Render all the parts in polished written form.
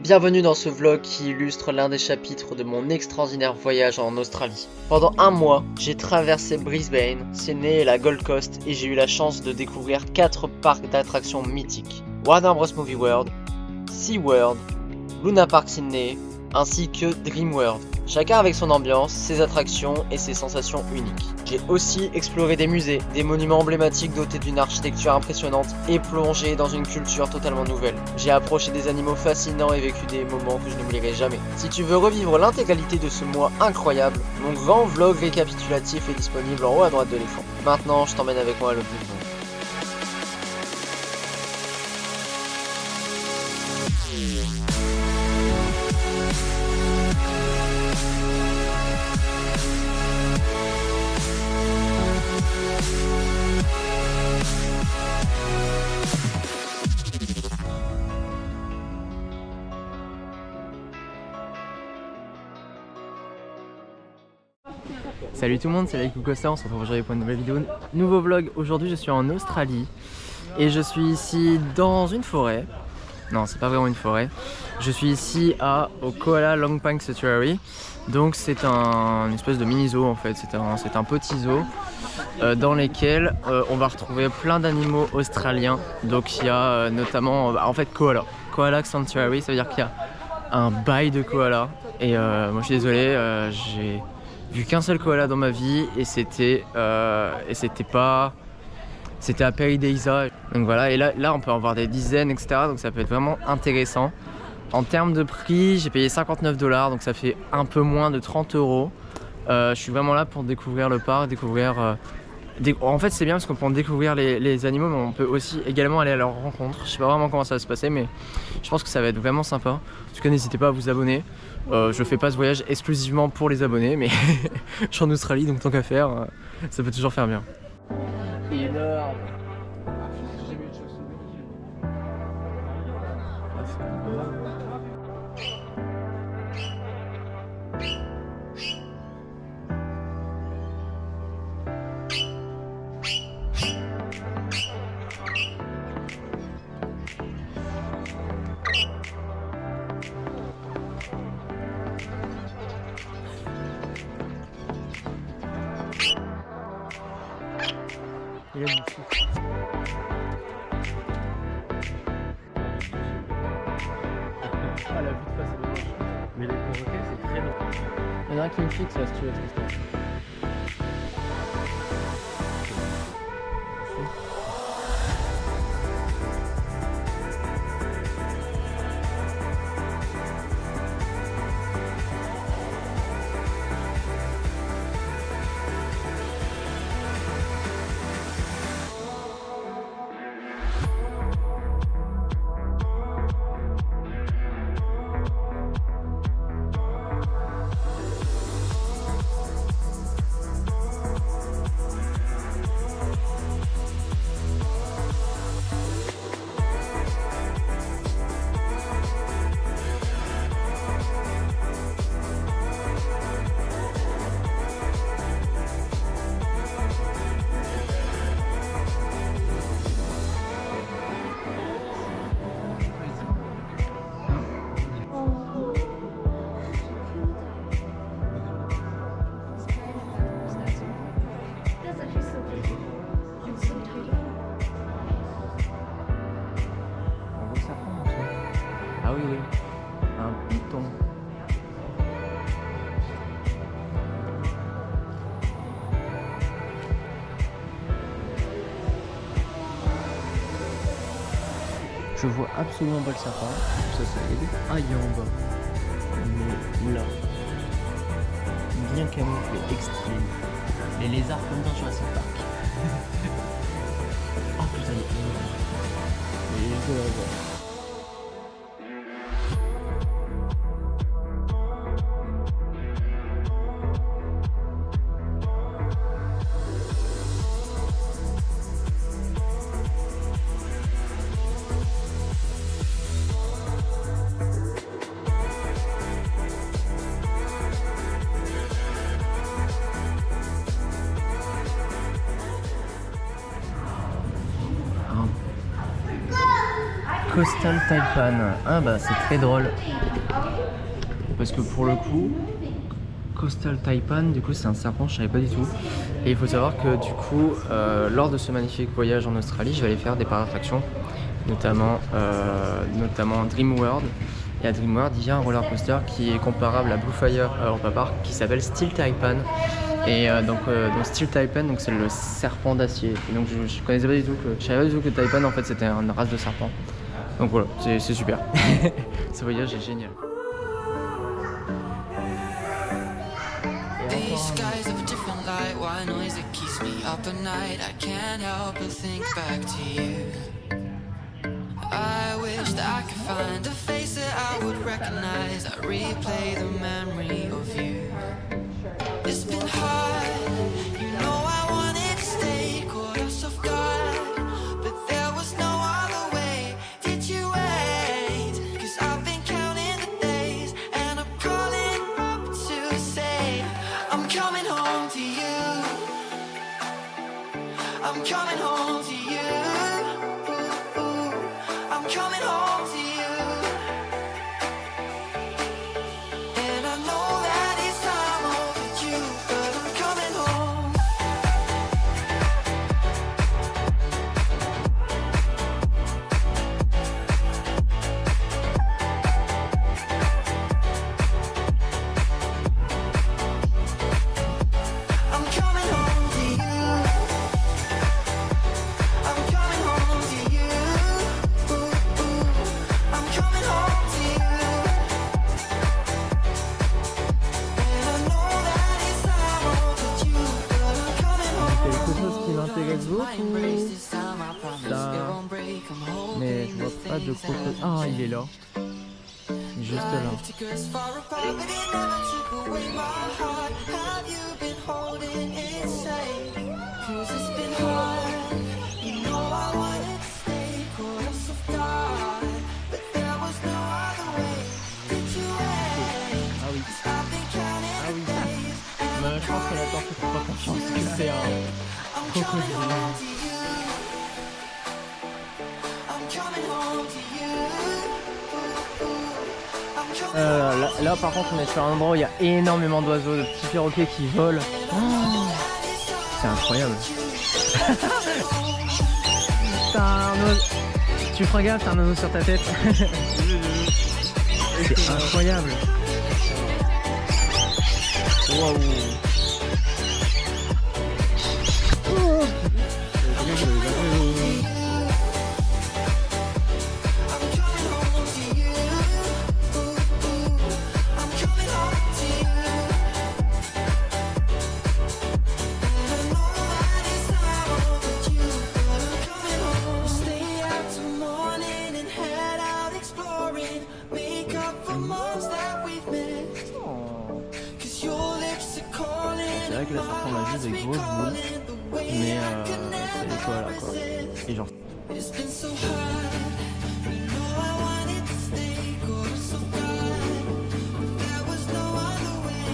Bienvenue dans ce vlog qui illustre l'un des chapitres de mon extraordinaire voyage en Australie. Pendant un mois, j'ai traversé Brisbane, Sydney et la Gold Coast et j'ai eu la chance de découvrir 4 parcs d'attractions mythiques. Warner Bros Movie World, SeaWorld, Luna Park Sydney, ainsi que Dreamworld. Chacun avec son ambiance, ses attractions et ses sensations uniques. J'ai aussi exploré des musées, des monuments emblématiques dotés d'une architecture impressionnante et plongé dans une culture totalement nouvelle. J'ai approché des animaux fascinants et vécu des moments que je n'oublierai jamais. Si tu veux revivre l'intégralité de ce mois incroyable, mon grand vlog récapitulatif est disponible en haut à droite de l'écran. Maintenant, je t'emmène avec moi à l'autre bout du monde. Salut tout le monde, c'est Laikou Costa, on se retrouve aujourd'hui pour une nouvelle vidéo. Nouveau vlog, aujourd'hui je suis en Australie et je suis ici dans une forêt. Non, c'est pas vraiment une forêt. Je suis ici au Koala Longpang Sanctuary. Donc c'est une espèce de mini zoo en fait, c'est un petit zoo dans lequel on va retrouver plein d'animaux australiens. Donc il y a notamment, en fait Koala Sanctuary, ça veut dire qu'il y a un bail de koala. Et moi je suis désolé, j'ai vu qu'un seul koala dans ma vie et c'était à Paradisa. Donc voilà, et là on peut en voir des dizaines, etc. Donc ça peut être vraiment intéressant. En termes de prix, j'ai payé 59 $, donc ça fait un peu moins de 30 €. Je suis vraiment là pour découvrir le parc, en fait c'est bien parce qu'on peut découvrir les animaux, mais on peut aussi également aller à leur rencontre. Je sais pas vraiment comment ça va se passer, mais je pense que ça va être vraiment sympa. En tout cas, n'hésitez pas à vous abonner. Je fais pas ce voyage exclusivement pour les abonnés, mais je suis en Australie, donc tant qu'à faire, ça peut toujours faire bien. Énorme. Il est magnifique. Ah, la vue de face est dommage. Mais les perroquets c'est très long. Il y en a un qui me fixe là si tu veux, Tristan. Ah oui, un python. Je vois absolument pas le serpent, ça aide. Ah, il est en bas. Mais là, bien camouflé, extrême. Les lézards comme dans Jurassic Park. Oh putain, il est énorme. Il est juste là-bas. Coastal Taipan. Ah bah c'est très drôle. Parce que pour le coup, Coastal Taipan, du coup c'est un serpent, je savais pas du tout. Et il faut savoir que du coup, lors de ce magnifique voyage en Australie, je vais aller faire des parcs d'attractions, notamment Dream World. Et à Dream World, il y a un roller coaster qui est comparable à Blue Fire à Europa Park, qui s'appelle Steel Taipan. Et donc Steel Taipan, donc c'est le serpent d'acier. Et donc je connaissais pas du tout je savais pas du tout que Taipan en fait c'était une race de serpent. Donc voilà, c'est super. Ce voyage est génial. These skies have a different light, why noise that keeps me up at night. I can't help but think back to you. I wish that I could find a face that I would recognize. I replay the memory of you. It's been hard, you know I wanted to stay, caught us off guard, but there was no other way. Did you wait? 'Cause I've been counting the days, and I'm calling up to say I'm coming home to you. I'm coming home to you. I'm coming home to you. And I know that it's time overdue, but I'm coming home. I'm coming home to you. I'm coming home to you. I'm coming home to you. And I know that it's time overdue, but I'm coming home. Quelque chose qui m'intéresse My embrace beaucoup. this time, I promise Ça. it won't break. I'm holding Mais je vois pas de crocodile. Ah, il est là. Juste là. Life took us far apart, but it never took away my heart. Have you been holding it safe? 'Cause it's been hard. You know I wanted to stay, caught us off guard, but there was no other way. Did you wait? Ah oui. 'Cause I've been counting Ah oui. the days, and Mais je pense que la tortue fait pas confiance que c'est un I'm coming crocodile. home to you. I'm coming home to you. I'm coming Là par contre on est sur un endroit où il y a énormément d'oiseaux, de petits perroquets qui volent. Oh, c'est incroyable. T'as un oiseau. Tu feras gaffe, t'as un oiseau sur ta tête. C'est incroyable. Waouh. Stay out till morning and head out exploring. Make up for months that we've missed. 'Cause your lips are calling. C'est vrai que là ça ressemble à juste des grosses boules. Mais c'est des koalas quoi. Et genre. It's been so hard. You know I wanted to stay, caught us off guard. There was no other way.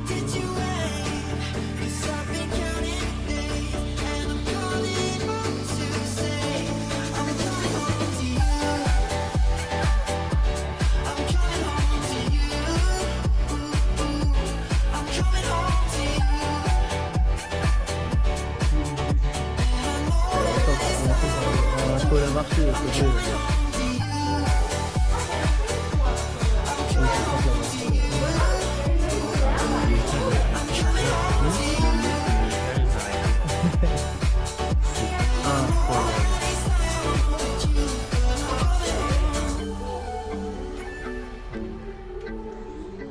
Did you wait? 'Cause I've been counting the days, and I'm calling home to say I'm coming home to you. I'm coming home to you. I'm coming home to you. And I know that Il faut la marcher de ce côté.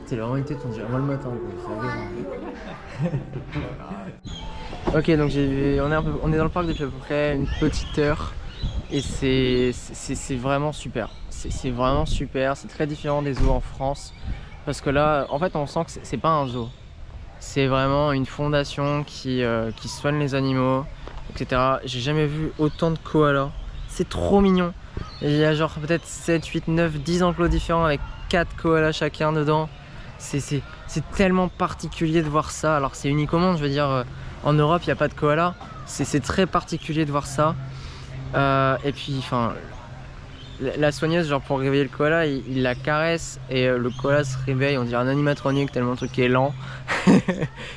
C'est vraiment une tête, on dirait moi le matin. Ok, donc on est dans le parc depuis à peu près une petite heure. Et c'est vraiment super. C'est vraiment super. C'est très différent des zoos en France. Parce que là, en fait, on sent que c'est pas un zoo. C'est vraiment une fondation qui soigne les animaux, etc. J'ai jamais vu autant de koalas. C'est trop mignon. Il y a genre peut-être 7, 8, 9, 10 enclos différents avec 4 koalas chacun dedans. C'est tellement particulier de voir ça. Alors c'est unique au monde, je veux dire, en Europe il n'y a pas de koala. C'est très particulier de voir ça. Et puis enfin, la soigneuse, genre pour réveiller le koala, il la caresse et le koala se réveille, on dirait un animatronique tellement le truc est lent.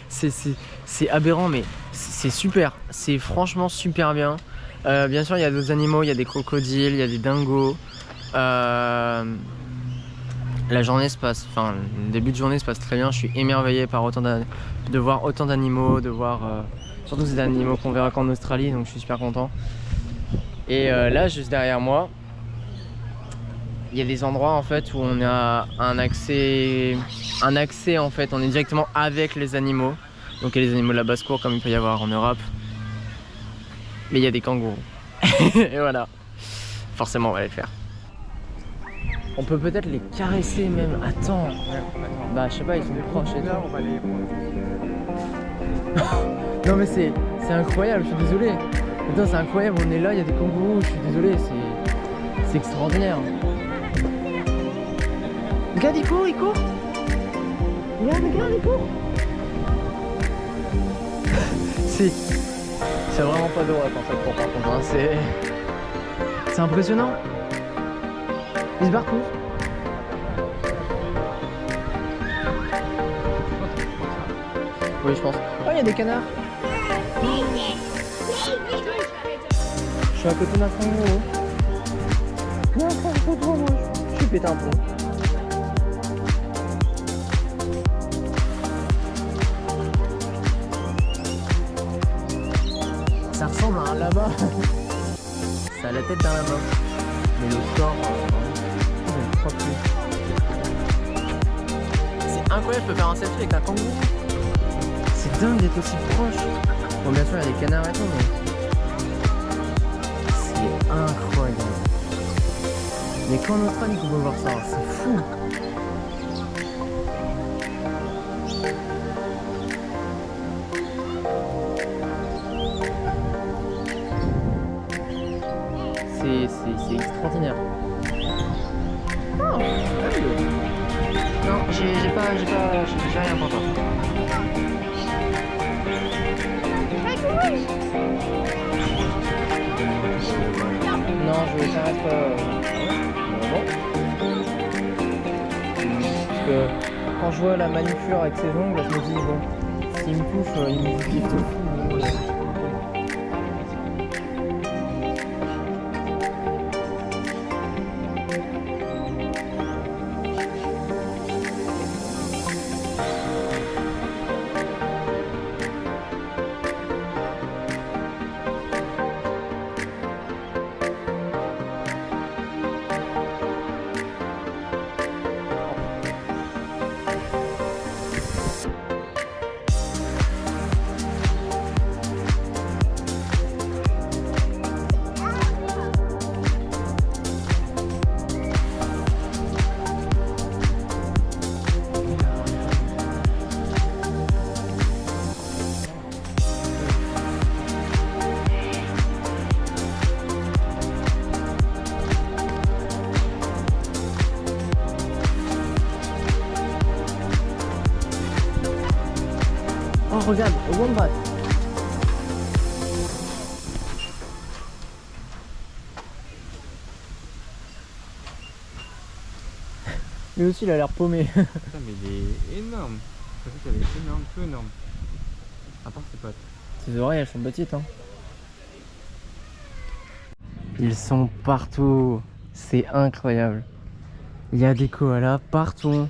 C'est aberrant, mais c'est super, c'est franchement super bien. Bien sûr, il y a d'autres animaux, il y a des crocodiles, il y a des dingos. La journée se passe, enfin le début de journée se passe très bien, je suis émerveillé par de voir autant d'animaux, de voir surtout ces animaux qu'on verra qu'en Australie, donc je suis super content. Et là juste derrière moi, il y a des endroits en fait où on a un accès en fait, on est directement avec les animaux. Donc il y a les animaux de la basse-cour comme il peut y avoir en Europe. Mais il y a des kangourous. Et voilà, forcément on va les faire. On peut peut-être les caresser même. Attends. Bah je sais pas, ils sont proches et tout. Non mais c'est incroyable, je suis désolé. Putain c'est incroyable, on est là, il y a des kangourous, je suis désolé, c'est extraordinaire. Regarde, il court. Regarde, il court. C'est vraiment pas drôle en fait pour par contre, hein. C'est impressionnant. Il se barre tous. Oui, je pense. Oh, il y a des canards. Je suis à côté d'un kangourou. Non, moi. Je suis pété un peu. Ça ressemble à un lama. Ça a la tête d'un lama. Mais le corps, c'est incroyable, je peux faire un selfie avec un kangourou. C'est dingue d'être aussi proche. Bon, bien sûr, il y a des canards et tout, mais c'est incroyable. Mais qu'en Australie qu'on peut voir ça, c'est fou. C'est extraordinaire. Oh, non, j'ai rien pour toi. Non, je t'arrête pas. Bon. Parce que quand je vois la manucure avec ses ongles, je me dis bon, s'il me touche, il me kiffe tout. Oh regarde, au wombat. Lui aussi il a l'air paumé. Putain mais il est énorme. Je pensais qu'elle est énorme, tout énorme. À part ses pattes. Ses oreilles elles sont petites hein. Ils sont partout. C'est incroyable. Il y a des koalas partout.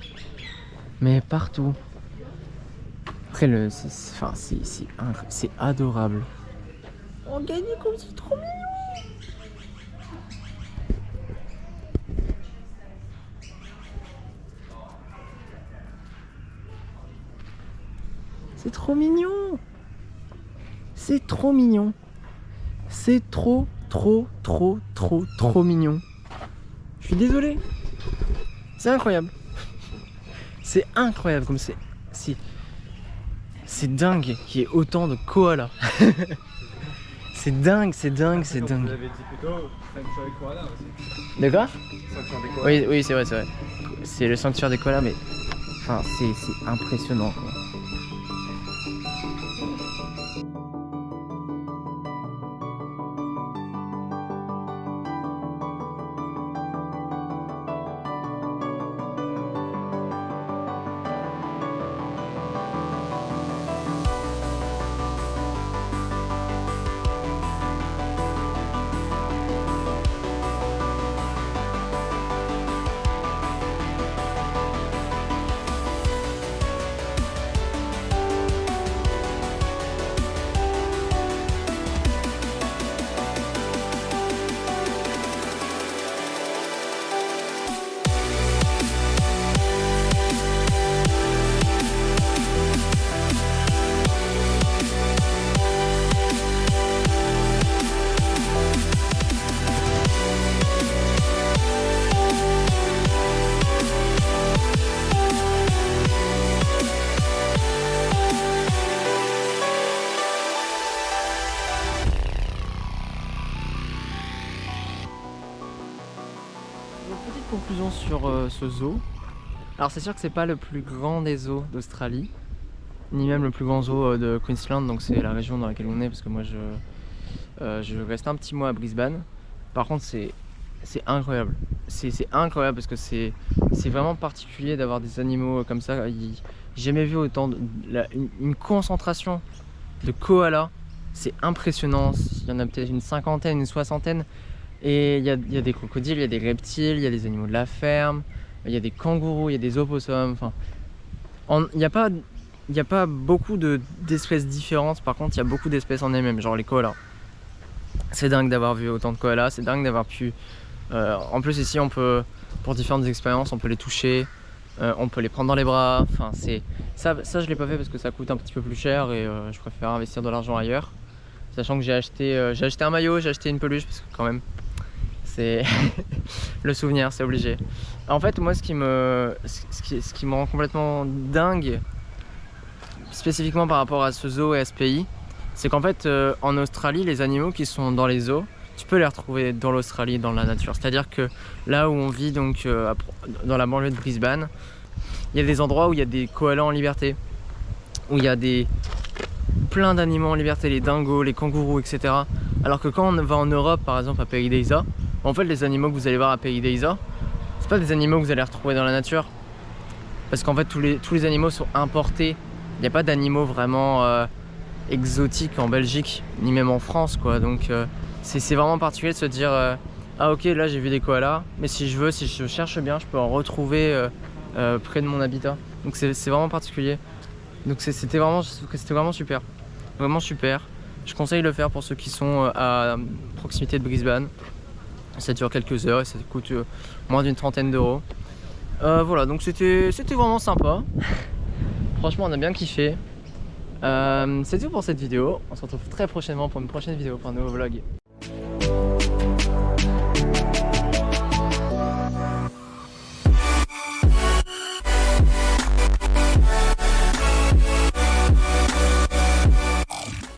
Mais partout. Après c'est adorable. Oh Ganico, c'est trop mignon. C'est trop mignon. C'est trop mignon. C'est trop mignon. Je suis désolé. C'est incroyable. C'est incroyable comme c'est. C'est dingue qu'il y ait autant de koalas. C'est dingue. Vous l'avez dit plutôt, sanctuaire des koalas aussi. De quoi? Sanctuaire des koalas. Oui, c'est vrai. C'est le sanctuaire des koalas, mais enfin, c'est impressionnant quoi. ce zoo. Alors c'est sûr que c'est pas le plus grand des zoos d'Australie, ni même le plus grand zoo de Queensland, donc c'est la région dans laquelle on est, parce que moi je reste un petit mois à Brisbane. Par contre c'est incroyable, c'est incroyable parce que c'est vraiment particulier d'avoir des animaux comme ça. J'ai jamais vu autant une concentration de koalas, c'est impressionnant. Il y en a peut-être une cinquantaine, une soixantaine, et il y a des crocodiles, il y a des reptiles, il y a des animaux de la ferme, il y a des kangourous, il y a des opossums, enfin il n'y a pas beaucoup d'espèces différentes. Par contre il y a beaucoup d'espèces en elles-mêmes, genre les koalas. C'est dingue d'avoir vu autant de koalas, c'est dingue d'avoir pu en plus ici on peut, pour différentes expériences, on peut les toucher, on peut les prendre dans les bras. Enfin ça je l'ai pas fait parce que ça coûte un petit peu plus cher et je préfère investir de l'argent ailleurs, sachant que j'ai acheté un maillot, j'ai acheté une peluche parce que quand même c'est le souvenir, c'est obligé. En fait moi ce qui me rend complètement dingue spécifiquement par rapport à ce zoo et à ce pays, c'est qu'en fait en Australie les animaux qui sont dans les zoos, tu peux les retrouver dans l'Australie, dans la nature. C'est-à-dire que là où on vit, donc dans la banlieue de Brisbane, il y a des endroits où il y a des koalas en liberté, où il y a plein d'animaux en liberté, les dingos, les kangourous, etc. Alors que quand on va en Europe, par exemple à Paradisa, en fait les animaux que vous allez voir à Paradisa, c'est pas des animaux que vous allez retrouver dans la nature, parce qu'en fait tous les animaux sont importés. Il n'y a pas d'animaux vraiment exotiques en Belgique, ni même en France, quoi. Donc c'est vraiment particulier de se dire ah ok, là j'ai vu des koalas, mais si je cherche bien, je peux en retrouver près de mon habitat. Donc c'est vraiment particulier. Donc c'était vraiment super, vraiment super. Je conseille de le faire pour ceux qui sont à proximité de Brisbane. Ça dure quelques heures et ça coûte moins d'une trentaine d'euros. Voilà, donc c'était vraiment sympa. Franchement on a bien kiffé. C'est tout pour cette vidéo. On se retrouve très prochainement pour une prochaine vidéo, pour un nouveau vlog.